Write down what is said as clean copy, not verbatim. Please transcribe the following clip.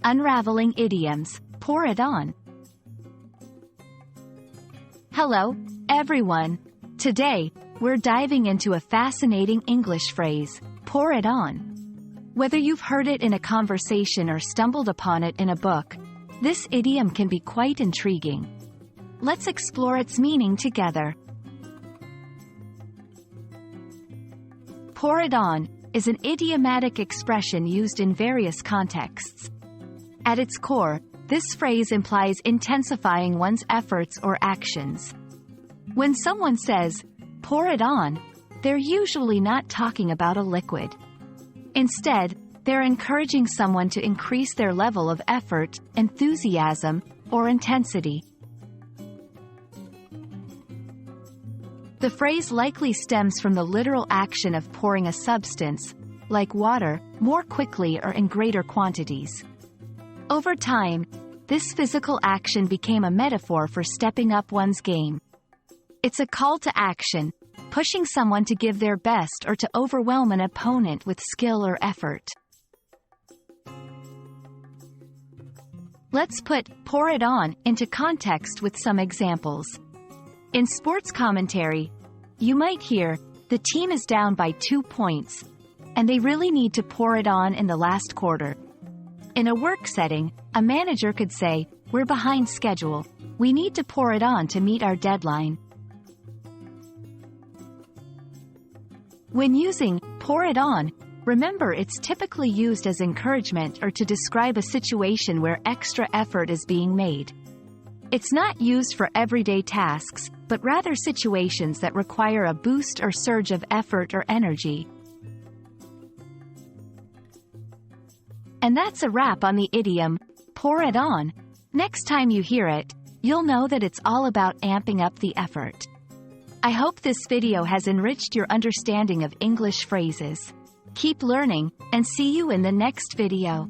Unraveling Idioms, pour it on. Hello, everyone. Today, we're diving into a fascinating English phrase, pour it on. Whether you've heard it in a conversation or stumbled upon it in a book, this idiom can be quite intriguing. Let's explore its meaning together. Pour it on is an idiomatic expression used in various contexts. At its core, this phrase implies intensifying one's efforts or actions. When someone says, pour it on, they're usually not talking about a liquid. Instead, they're encouraging someone to increase their level of effort, enthusiasm, or intensity. The phrase likely stems from the literal action of pouring a substance, like water, more quickly or in greater quantities. Over time, this physical action became a metaphor for stepping up one's game. It's a call to action, pushing someone to give their best or to overwhelm an opponent with skill or effort. Let's put pour it on into context with some examples. In sports commentary, you might hear, the team is down by 2 points, and they really need to pour it on in the last quarter. In a work setting, a manager could say, we're behind schedule. We need to pour it on to meet our deadline. When using pour it on, remember it's typically used as encouragement or to describe a situation where extra effort is being made. It's not used for everyday tasks, but rather situations that require a boost or surge of effort or energy. And that's a wrap on the idiom, pour it on. Next time you hear it, you'll know that it's all about amping up the effort. I hope this video has enriched your understanding of English phrases. Keep learning, and see you in the next video.